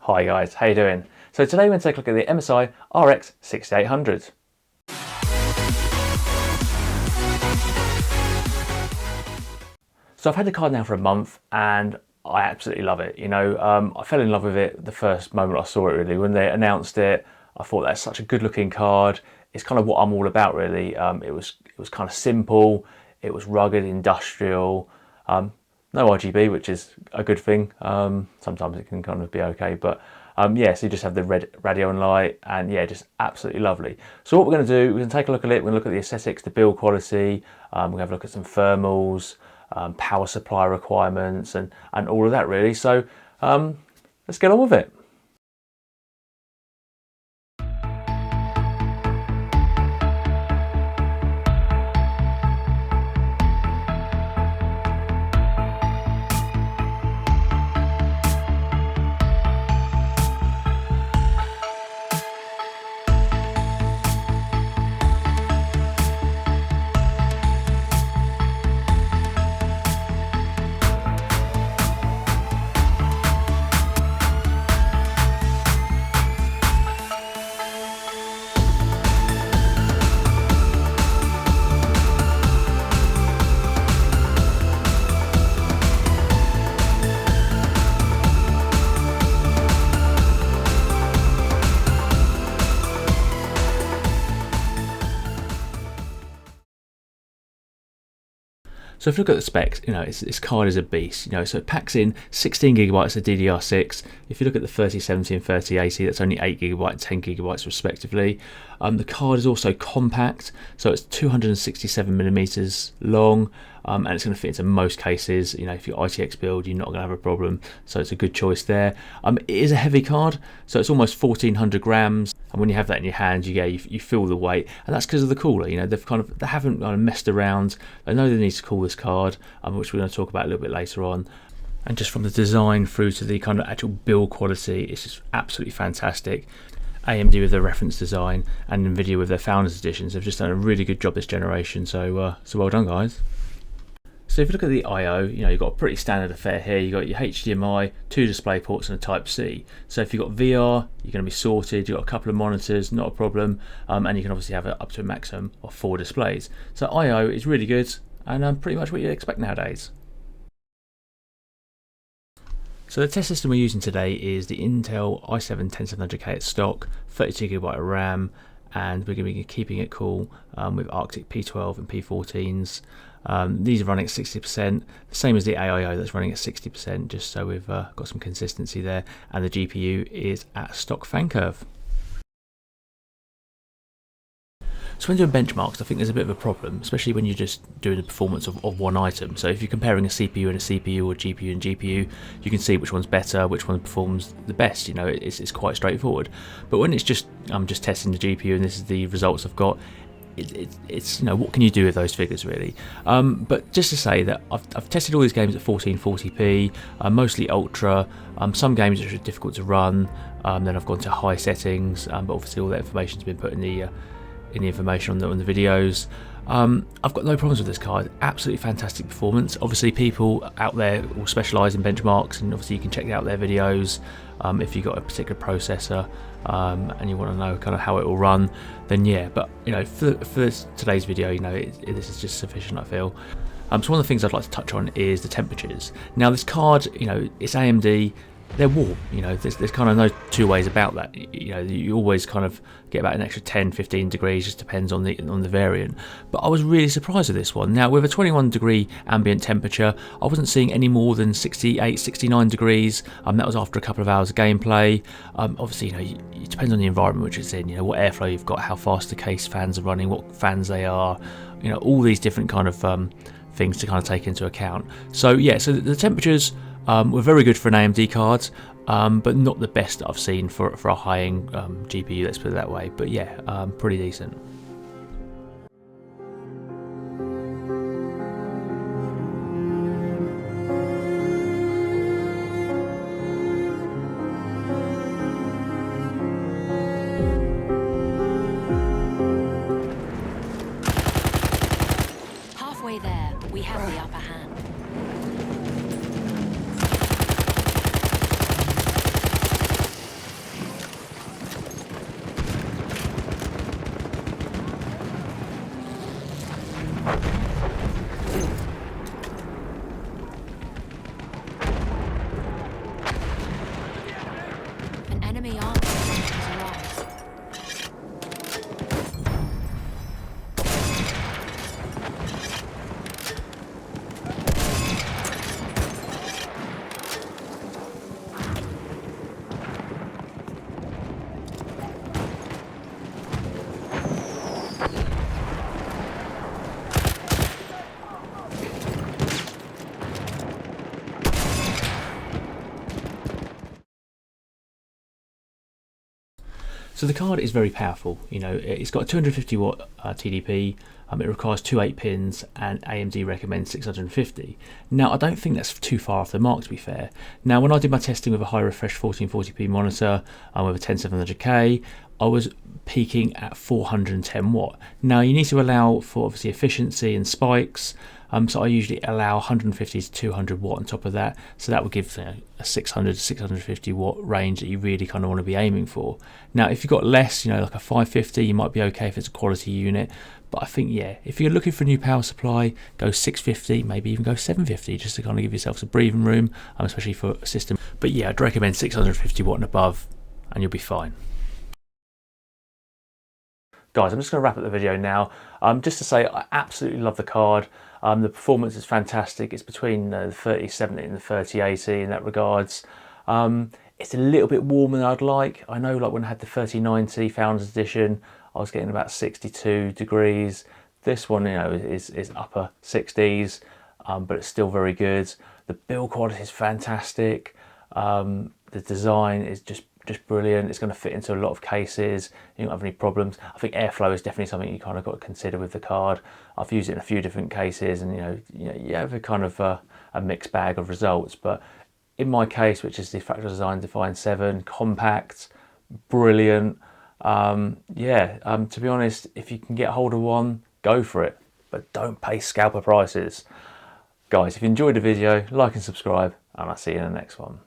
Hi guys, how you doing? So today we're going to take a look at the MSI RX6800. So I've had the card now for a month and I absolutely love it. I fell in love with it the first moment I saw it really. When they announced it, I thought that's such a good looking card. It's kind of what I'm all about really. It was kind of simple, it was rugged, industrial, no RGB, which is a good thing. Sometimes it can kind of be okay, but yeah, so you just have the red radio and light, and yeah, just absolutely lovely. So what we're going to do, we're going to take a look at it, we're going to look at the aesthetics, the build quality, we're going to have a look at some thermals, power supply requirements, and all of that really. So let's get on with it. So if you look at the specs, this card is a beast. So it packs in 16 gigabytes of DDR6. If you look at the 3070 and 3080, that's only 8 gigabytes, 10 gigabytes respectively. The card is also compact, so it's 267 millimeters long, and it's going to fit into most cases. If you're ITX build, you're not going to have a problem. So it's a good choice there. It is a heavy card, so it's almost 1400 grams. And when you have that in your hand, you feel the weight, and that's because of the cooler. They haven't kind of messed around. They know they need to cool this card, which we're going to talk about a little bit later on. And just from the design through to the kind of actual build quality, it's just absolutely fantastic. AMD with their reference design and NVIDIA with their Founders Editions have just done a really good job this generation. So well done, guys. So if you look at the I/O, you've got a pretty standard affair here. You've got your HDMI, 2 display ports and a Type-C. So if you've got VR, you're going to be sorted. You've got a couple of monitors, not a problem. And you can obviously have it up to a maximum of 4 displays. So I/O is really good and pretty much what you'd expect nowadays. So the test system we're using today is the Intel i7-10700K at stock, 32GB of RAM, and we're going to be keeping it cool with Arctic P12 and P14s. These are running at 60%, the same as the AIO that's running at 60%, just so we've got some consistency there, and the GPU is at stock fan curve. So when doing benchmarks, I think there's a bit of a problem, especially when you're just doing the performance of one item. So if you're comparing a CPU and a CPU or GPU and GPU, you can see which one's better, which one performs the best. It's quite straightforward. But when it's just I'm just testing the GPU and this is the results I've got, it's what can you do with those figures really? But just to say that I've tested all these games at 1440p, mostly ultra. Some games are difficult to run. Then I've gone to high settings, but obviously all that information's been put in the information on the videos. I've got no problems with this card. Absolutely fantastic performance. Obviously people out there will specialise in benchmarks, and obviously you can check out their videos if you've got a particular processor and you want to know kind of how it will run, then yeah. But for today's video, this is just sufficient, I feel. So one of the things I'd like to touch on is the temperatures. Now this card, it's AMD. They're warm, there's kind of no two ways about that. You always kind of get about an extra 10-15 degrees, just depends on the variant. But I was really surprised with this one. Now with a 21 degree ambient temperature, I wasn't seeing any more than 68-69 degrees. That was after a couple of hours of gameplay. Obviously it depends on the environment which it's in, what airflow you've got, how fast the case fans are running, what fans they are, all these different kind of things to kind of take into account. So yeah, so the temperatures were very good for an AMD card, but not the best that I've seen for a high-end GPU, let's put it that way. But yeah, pretty decent. Halfway there, we have the upper hand. So the card is very powerful. You know, it's got a 250 watt TDP. It requires 2 8-pins, and AMD recommends 650. Now, I don't think that's too far off the mark, to be fair. Now, when I did my testing with a high refresh 1440p monitor with a 10700K, I was peaking at 410 watt. Now, you need to allow for obviously efficiency and spikes. So I usually allow 150 to 200 watt on top of that. So that would give a 600 to 650 watt range that you really kind of want to be aiming for. Now, if you've got less, you know, like a 550, you might be okay if it's a quality unit. But I think, yeah, if you're looking for a new power supply, go 650, maybe even go 750, just to kind of give yourself some breathing room, especially for a system. But yeah, I'd recommend 650 watt and above, and you'll be fine. Guys, I'm just going to wrap up the video now. Just to say, I absolutely love the card. The performance is fantastic. It's between the 3070 and the 3080 in that regards. It's a little bit warmer than I'd like. I know, like when I had the 3090 Founders Edition, I was getting about 62 degrees. This one, you know, is upper 60s, but it's still very good. The build quality is fantastic. The design is just brilliant. It's going to fit into a lot of cases. You don't have any problems. I think airflow is definitely something you kind of got to consider with the card. I've used it in a few different cases, and you have a kind of a mixed bag of results. But in my case, which is the Fractal Design Define 7, compact, brilliant. To be honest, if you can get hold of one, go for it, but don't pay scalper prices. Guys, if you enjoyed the video, like and subscribe, and I'll see you in the next one.